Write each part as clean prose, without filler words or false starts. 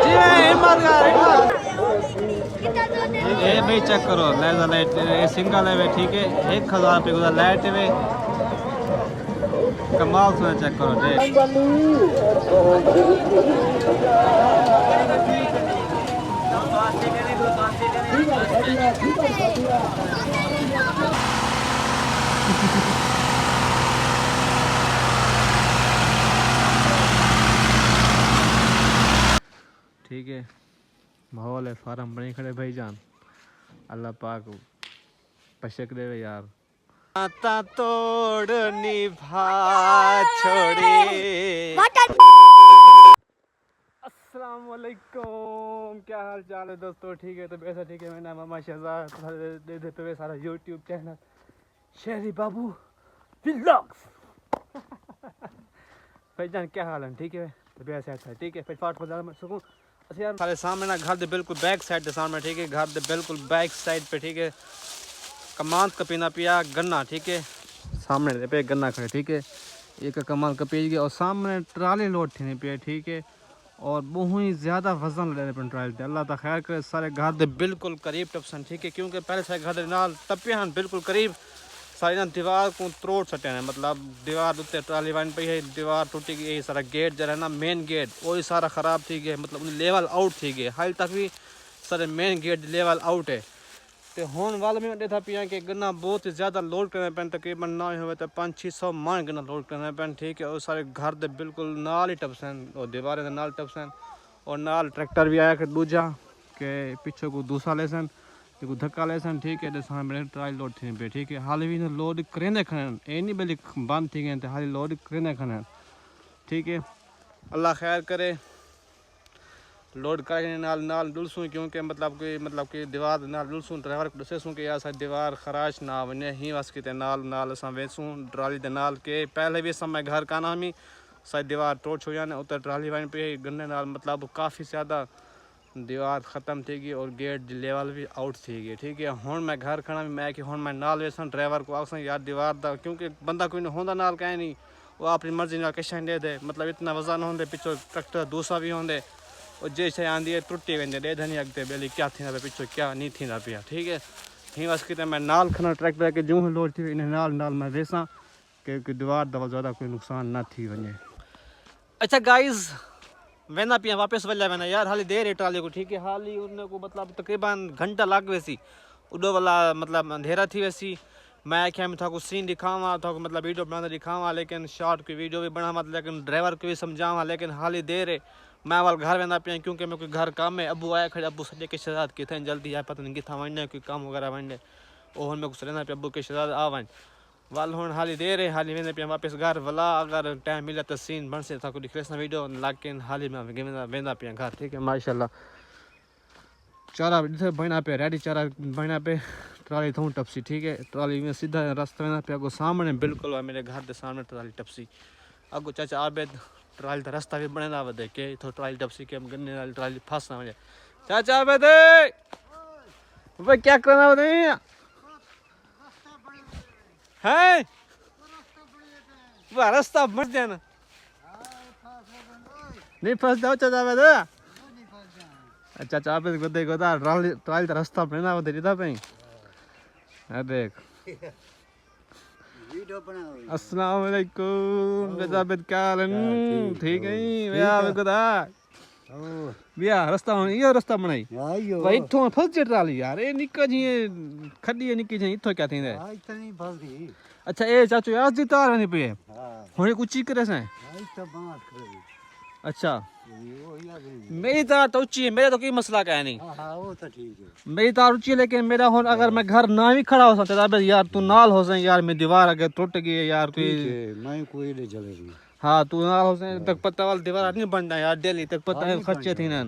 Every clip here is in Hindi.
जी हिम्मत कर ये भाई चेक करो लेज़र लाइट सिंगल है ठीक है 1000 रुपये का लाइट है कमाल से चेक करो जी ठीक है माहौल है फार्म बने खड़े भाईजान अल्लाह पाक पशक देवे यार आता तोड़ निभा छोड़ी अस्सलाम वालेकुम क्या हाल चाल है दोस्तों ठीक है तो ऐसा ठीक है मेरा नाम मामा शहजाद दे देते हुए सारा यूट्यूब चैनल शहरी बाबू व्लॉग्स भाईजान क्या हाल है ठीक है तो ऐसा है ठीक है फिर फाट हो जा मैं सकूं अच्छा यार सारे सामने ना घर दे बिल्कुल बैक साइड के सामने ठीक है घर दे बिल्कुल बैक साइड पे ठीक है कमाल का पीना पिया गन्ना ठीक है सामने पे गन्ना खड़े ठीक है एक कमाल का पी गया और सामने ट्राली लोड थी पे ठीक है और बहुत ही ज़्यादा वजन ले रहे ट्राली थे अल्लाह ता खैर करे सारे घर दे बिल्कुल करीब टपसन ठीक है क्योंकि पहले सारे घर दे नाल टपिया बिल्कुल करीब सारी ना दीवार को तोड़ सटे हैं मतलब दीवार उत्ते ट्राली वाइन पे है दीवार टूटी गई सारा गेट जो है ना मेन गेट वही सारा ख़राब थी गया मतलब लेवल आउट थी गए हाल तक भी सारे मेन गेट लेवल आउट है तो होने वाले में देखा पिया कि गन्ना बहुत ही ज़्यादा लोड करना पैन तकरीबन ना हुए तो 500-600 मान गन्ना लोड करना पैन ठीक है और सारे घर दे बिल्कुल नाल ही टपसन और दीवारें दे नाल टपसन और नाल ट्रैक्टर भी आया कि दूजा के पीछे को दूसरा लेसन जो धक्का लेसन ठीक है सामने ट्राई लोड थी पे ठीक है हाल भी लोड करें खन ये नहीं बेली बंद थी गए हाल लोड करें खन ठीक है अल्लाह खैर करे लोड करने नाल नाल डुलसूँ क्योंकि मतलब कि दीवार नाल डुलसूँ ड्राइवर को दसेसूँ कि यार सारी दीवार खराश ना वने ही बस किते नाल नाल असां वेसूँ ट्राली दे नाल के पहले भी समय घर का नाम ही सारी दीवार तोड़ छो जाने उतर ट्राली वाइन पे गन्ने नाल मतलब काफ़ी ज़्यादा दीवार ख़त्म थी गई और गेट लेवल भी आउट थी गई ठीक है हुण मैं घर खड़ा मैं कि हुण मैं नाल वेसां ड्राइवर को आसां यार दीवार दा क्योंकि बंदा कोई होंदा नाल कहीं नहीं वो अपनी मर्जी नाल किश दे दे मतलब इतना वजन होंदे पिछो ट्रैक्टर दूसरा भी होंदे और जे शइ आंदी है टुटी वेंदे ॾे धनी अॻिते ॿियो क्या थींदा पिया पिछो क्या नहीं थींदा पिया ठीक है हीअं बस किते मैं नाल खणा ट्रैक्टर के जूं लोड थी इन नाल नाल मैं वेसां कि दीवार दवा ज़्यादा कोई नुकसान ना थी वञे अच्छा गाइस वेंदा पिया वापस वल्ला वेंदा यार हाली देर है ट्राली को ठीक है हाली उन को मतलब तकरीबन घंटा लग वैसी उडो वाला मतलब अंधेरा थी वैसी मैं आख्या में था को सीन दिखावा था मतलब वीडियो बना दिखावा लेकिन शॉर्ट की वीडियो भी बना मत लेकिन ड्राइवर को भी समझावा लेकिन हाली देर है मैं वाल घर वेंदा पिया क्योंकि मैं कोई घर काम है अबू आया खड़े अबू सजे के शहजाद किथे जल्दी आए पता नहीं किथा वने कोई काम वगैरह वने ओहन में कुछ रहना पे अबू के शहजाद आ वन वाल हुन हाली देर है हाली वेंदे पिया वापस घर वाला अगर टाइम मिले तो सीन बन से था को दिखलेस ना वीडियो लेकिन हाली में वेंदा पिया घर ठीक है माशाल्लाह चारा इधर बना पे रेडी चारा बना पे ट्राली थों टपसी ठीक है ट्राली में सीधा रास्ता वेंदा पिया को सामने बिल्कुल मेरे घर के सामने ट्राली टपसी अगो चाचा आबेद ट्राली का रास्ता भी बने ना वधे के तो ट्राली टपसी के गन्ने वाली ट्राली फंस ना वने चाचा आबेद भाई क्या करना वधे है वो रास्ता मर जाना नहीं फंस जाओ चाचा आबेद अच्छा चाचा आबेद गदे गदा ट्राली का रास्ता बने ना वधे इदा पे है देख अस्सलाम वालेकुम चाचा आबेद क्या हाल है ठीक है भैया गदा भैया रास्ता ये रास्ता बनाई भाई इथों फस जे ट्राली यार ए निका जी खड्डी निकी जी इथों क्या थींदे हां इतनी फस गई अच्छा ए चाचू यार जी तार नहीं पे हां हुने ऊंची करे से हां इतना बात करे अच्छा मेरी तार तो ऊंची है मेरा तो कोई मसला का है नहीं हां वो तो ठीक है मेरी तार ऊंची है लेकिन मेरा हुन अगर मैं घर ना भी खड़ा हो सकता है यार तू नाल हो से यार मेरी दीवार अगर टूट गई है यार कोई मैं कोई ले चलेगी हाँ तू नाल हो से तक पता वाली दीवार नहीं बनता यार डेली तक पता है खर्चे थी ना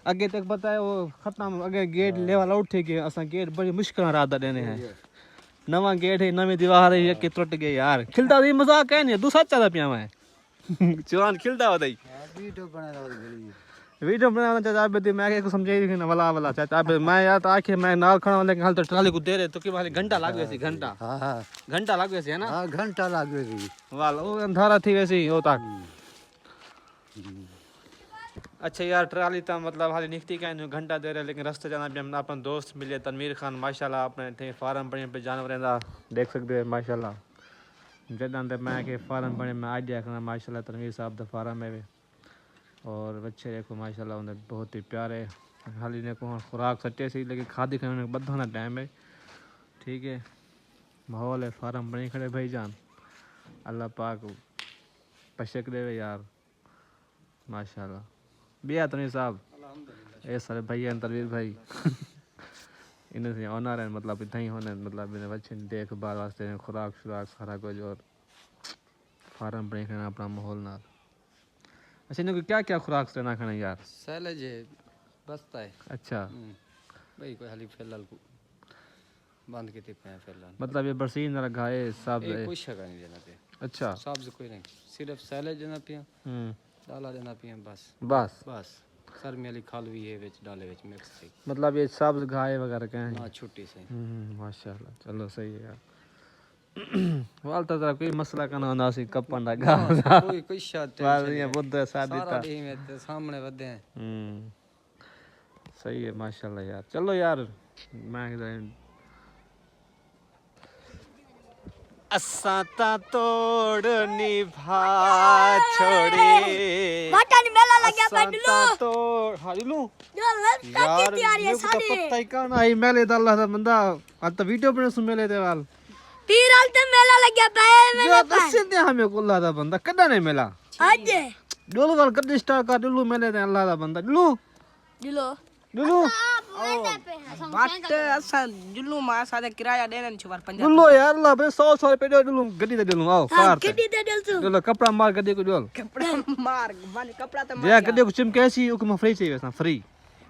आगे तक पता है वो खत्म अगे गेट लेवल आउट थी के असा गेट बड़ी मुश्किल रात देने हैं नवा गेट है नवी दीवार है के टूट गई यार खिलता भी मजाक है नहीं दूसरा चला पिया मैं जवान खिलता बताई वीडियो बनाना चाचा बेटी मैं के समझाई थी ना वाला वाला चाचा मैं यार तो आखे मैं नाल खड़ा लेकिन हाल तो ट्राली को दे रहे तो कि वाले घंटा लाग वैसी घंटा हां घंटा लाग वैसी है ना हां घंटा लाग वैसी वाल वो अंधारा थी वैसी हो तक अच्छा यार ट्राली तो मतलब हाली निकती का घंटा दे रहे लेकिन रास्ते जाना भी हम अपना दोस्त मिले तनवीर खान माशाल्लाह अपने थे फार्म बने पे जानवर का देख सकते हैं माशाल्लाह जदा तो मैं के फार्म बने मैं आज देखना माशाल्लाह तनवीर साहब द फार्म है और बच्चे देखो माशाल्लाह उन्हें बहुत ही प्यारे हाली ने को खुराक सच्चे सी लेकिन खादी खाने में बदना टाइम है ठीक है माहौल है फार्म बने खड़े भाई जान अल्लाह पाक पशक दे यार माशाल्लाह बिया तनवीर साहब ए सारे भैया तनवीर भाई इन्हें से ऑनर है मतलब इतना ही होने मतलब इन्हें बच्चे देखभाल वास्ते खुराक शुराक सारा कुछ और फार्म बने खाना अपना माहौल ना अच्छा इनको क्या क्या खुराक देना खाना यार सैलेज है बसता है अच्छा भाई कोई हाली फिलहाल को बंद के पे फिलहाल मतलब ये बरसीन ना गाय सब कुछ शका नहीं देना पे अच्छा सब्ज कोई नहीं सिर्फ सैलेज देना पिया डाला देना पिया बस बस बस सर मेली खालवी है विच डाले विच मिक्स थी मतलब ये सब्ज गाय वगैरह के हैं ना छुट्टी से माशाल्लाह चलो सही है यार वाल तो तेरा कोई मसला का ना होना सी कपन दा गा कोई शायद वाल ये बुद्ध शादी सारा टीम है सामने वधे हैं सही है माशाल्लाह यार चलो यार मैं असाता तोड़ निभा छोड़ी मटन मेला लग गया बंडलू तो हालू यार तैयारी है सारी पता ही कौन आई मेले दा अल्लाह दा बंदा आज तो वीडियो बने सुन मेले दे वाल पीरल ते मेला लग गया बे मेले पे बस दे हमें को अल्लाह दा बंदा कदा नहीं मिला आज डोलू वाल कद स्टार्ट कर डोलू मेले दे अल्लाह दा बंदा डोलू दिलो डोलू बट असा जुल्लू मा सादे किराया देने छुवार 50 डोलू यार अल्लाह बे 100 रुपए दे डोलू गड्डी दे डोलू आओ हां कार गड्डी दे दल तू डोलू कपड़ा मार गड्डी को डोल कपड़ा मार बन कपड़ा तो जे गड्डी को चिम कैसी उक फ्री चाहिए सा फ्री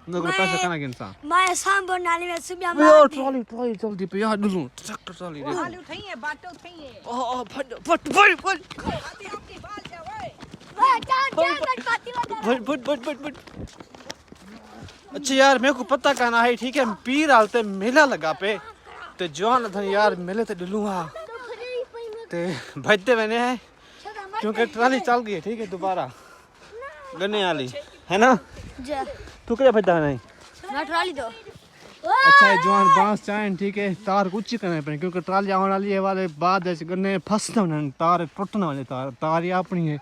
उनको पैसा करना के इंसान मैं सांबो नाली में सुबह वे मार ट्रॉली ट्रॉली जल्दी पे यार डोलू ट्रैक्टर ट्रॉली दे हाल उठाई है बात उठाई है ओ फट फट आती अपनी बाल जा ओए ओए जान पाती वाला फट अच्छा यार मेरे को पता कहना है ठीक है पीर हालते मेला लगा पे ते जवान था यार मेले ते डलूंगा ते भजते बने हैं क्योंकि ट्राली चल गई है ठीक है दोबारा गन्ने वाली है ना जा तू क्या भजता नहीं मैं ट्रॉली दो अच्छा ये जवान बांस चाहे ठीक है तार कुछ करने पे क्योंकि ट्राली आने वाली है वाले बाद ऐसे गन्ने फंसने वाले तार टूटने वाले तार ये अपनी है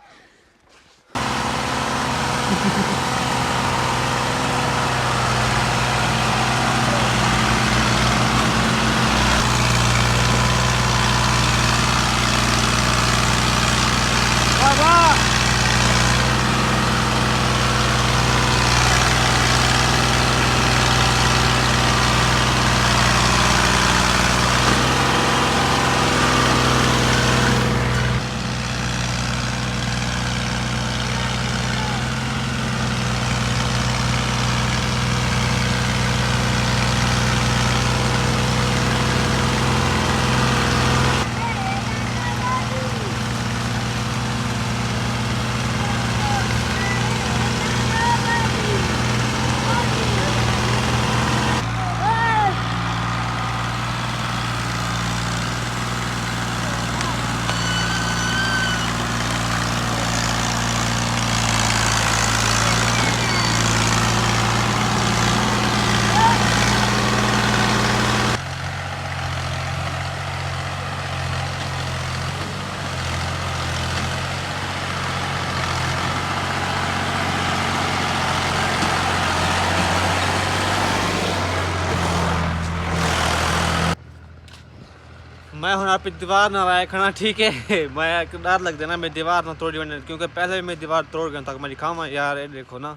मैं हूँ आप दीवार ना आया खड़ा ठीक है मैं डर लग देना मैं दीवार ना तोड़ी बने क्योंकि पहले भी मैं दीवार तोड़ गया था मेरी खामा यार ये देखो ना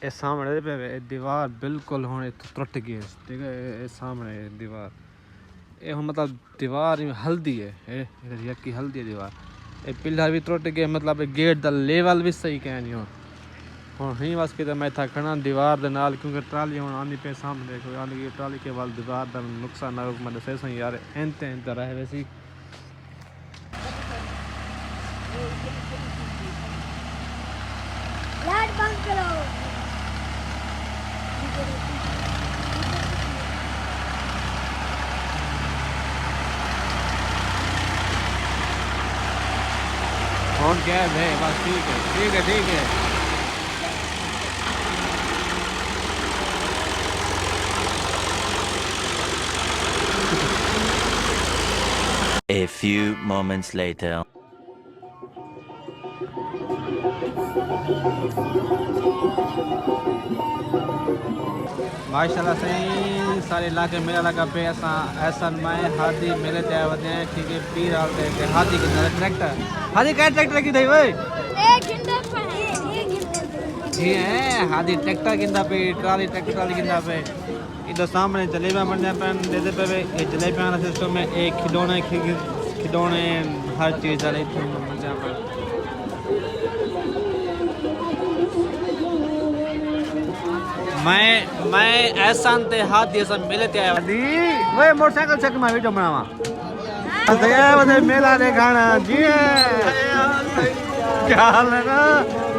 ये सामने पे दीवार बिल्कुल होने टूट गई है ठीक है ये सामने दीवार ये मतलब दीवार हल्दी है यकी हल्दी है दीवार ये पिलर भी टूट गए मतलब गेट दा लेवल भी सही कह नहीं हो हाँ ही बस कि मैं था खड़ा दीवार दे नाल क्योंकि ट्राली हूँ आनी पे सामने देखो आनी ट्राली के वाल दीवार का नुकसान ना मैं दसे सही यार एंते रहे वैसी लाइट बंद करो फोन क्या है बस ठीक है A few moments later. माशाल्लाह से सारे इलाके मेला लगा पे ऐसा मैं हाथी मेले ते आए होते हैं ठीक है पीर आल दे हाथी के अंदर ट्रैक्टर हाथी का ट्रैक्टर की थई भाई एक घंटे पे एक घंटे जी है हाथी ट्रैक्टर किंदा पे ट्राली ट्रैक्टर ट्राली किंदा पे इधर सामने जलेबियां बन जाए पन दे पे ये जलेबियां वाला सिस्टम में एक खिलौने हर चीज वाले बन जाए पर मैं ऐसा ते हाथी ऐसा मेले ते आया दी वे मोटरसाइकिल चक में वीडियो बनावा दया बदे मेला दिखाना जी क्या हाल है ना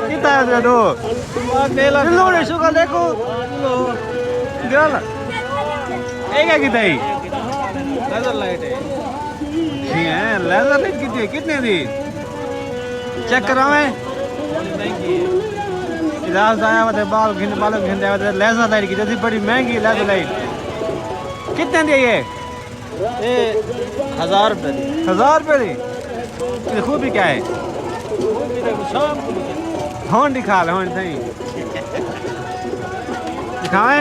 कितना है दो मेला लोड़े शुगर देखो गल एक है कितनी लेजर लाइट है जी है लेजर लाइट कितने दी चेक करावे महंगी है इलाज आया होते बालों घिंदे होते लेजर लाइट की जैसी बड़ी महंगी लेजर लाइट कितने दी ये 1000 रुपए दी 1000 रुपए दी ये खूबी क्या है होन दिखा ले होन सही दिखावे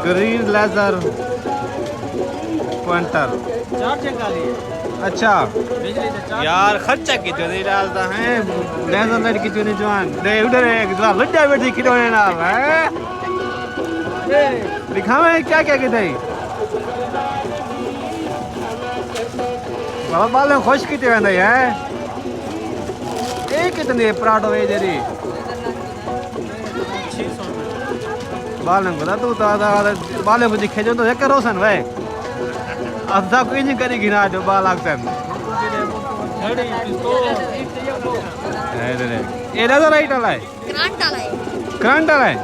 ग्रीन लेजर पॉइंटर चार्जिंग का लिए अच्छा यार खर्चा कितने नहीं डालता है लेजर लाइट कितने जवान दे उधर एक लड्डा बैठी खिलौने नाल है दिखावे क्या क्या कितने बाबा बालों खुश कितने वेंदा है एक कितने पराठो वे जरी 600 बालों को तू तो बालों को दिखे जो तो एक रोशन भाई अब तक कोई नहीं करी गिना जो बाल आगतन ये लेजर लाइट वाला है करंट वाला है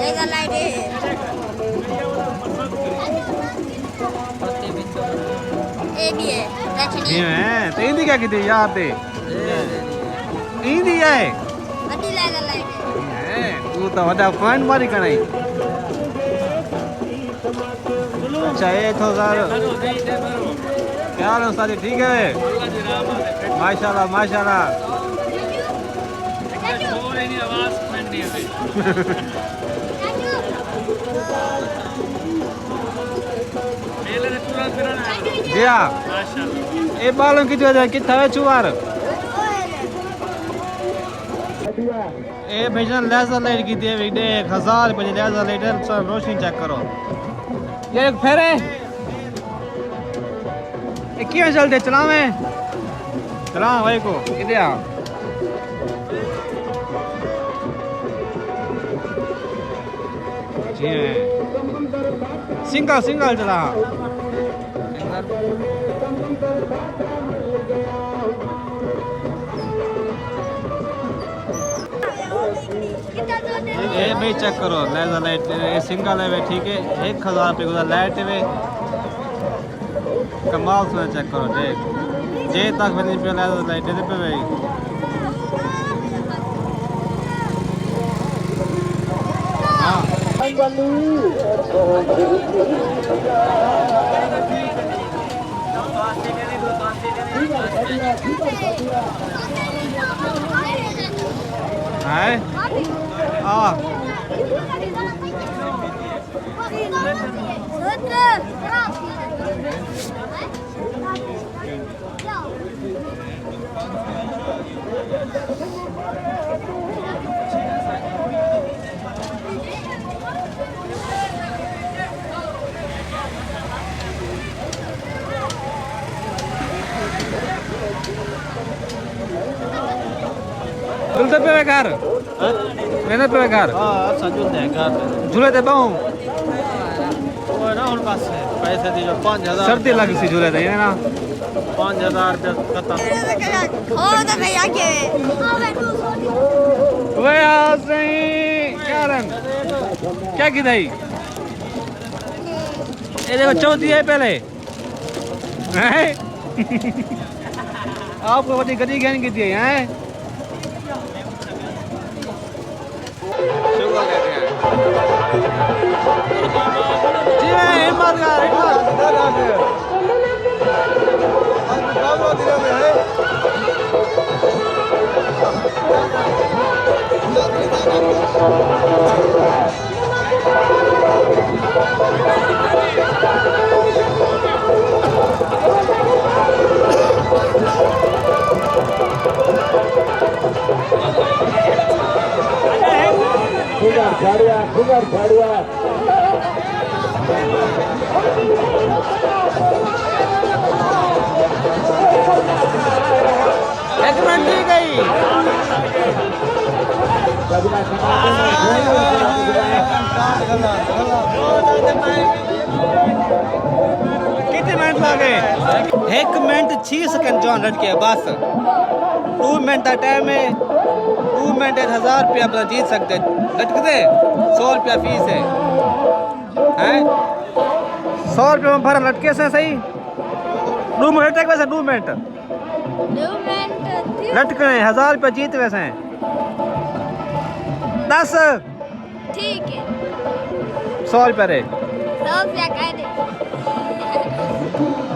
लेजर लाइट है ये भी है ये है तो इंदी क्या कितनी यार ते इंदी है बड़ी लेजर लाइट है तू तो वड़ा पॉइंट मारी कनाई अच्छा ये तो सर क्या हाल है सारी ठीक है माशाल्लाह माशाल्लाह जी हाँ ये बालों की वजह कितना है चुवार ये भैया लेजर लाइट की दे 1000 रुपये लेजर लाइट रोशनी चेक करो ये एक फेरे ये क्यों चलते चलावे चला भाई को इधर आ जी सिंगल चला ये भाई चेक करो लेजर लाइट ये सिंगल है ठीक है 1000 रुपये का लाइट है कमाल से चेक करो देख जे तक बनी पे लेजर लाइट दे पे भाई हां है आ झूलते पे घर मैंने पे घर अच्छा झूलते घर झूले ते बहु ओए ना हुन पास पैसे दी जो 5000 सर्दी लगी सी झूले ते ना 5000 रुपया खत्म और तो भैया के वे सही क्या रन क्या की दई ये देखो चौथी है पहले हैं आपको बड़ी गदी गहन की थी हैं शुगर लेते हैं जी हिम्मत कर हिम्मत एक मिनट दी गई कितने मिनट लगे 1 मिनट 6 सेकंड जॉन लटके बस 2 मिनट का टाइम है 2 मिनट 1000 रुपया अपना जीत सकते लटकते 100 रुपया फीस है हैं 100 रुपये में भरा लटके से सही 2 मिनट तक वैसे 2 मिनट 2 मिनट लटके 1000 रुपया जीत वैसे 10 ठीक है 100 रुपया रे 100 रुपया कह दे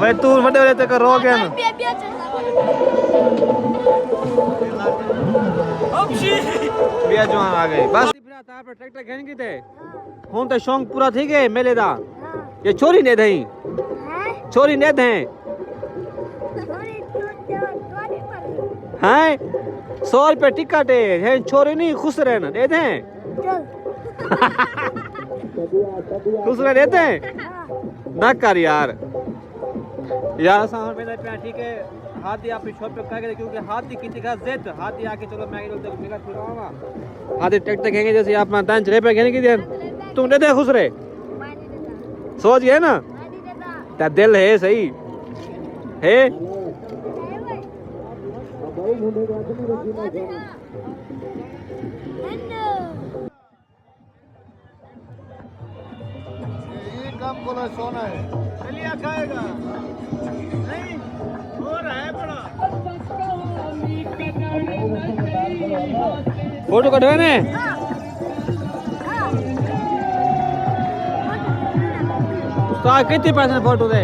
भाई तू बड़े बड़े तक रो गया ना बिया जवान आ गई बस ट्रैक्टर घेन की थे हूं तो शौक पूरा थी गए मेले दा ये छोरी ने दई छोरी ने दे हैं 100 रुपये टिकट है छोरी नहीं खुश रहना दे दे खुश रह देते ना कर यार सामान पे ठीक है हाथी आप शॉप पे खा गए क्योंकि हाथी की थी जिद हाथी आके चलो मैं मेरा फिरवाऊंगा हाथी ट्रैक्टर घेंगे जैसे आप दान चले पे घेने की देर तुम दे दे खुश रहे सोच गए ना तेरा दिल है सही है काम को सोना है चलिए खाएगा नहीं हो रहा है बड़ा फोटो कटवाने तो कितने पैसे फोटो दे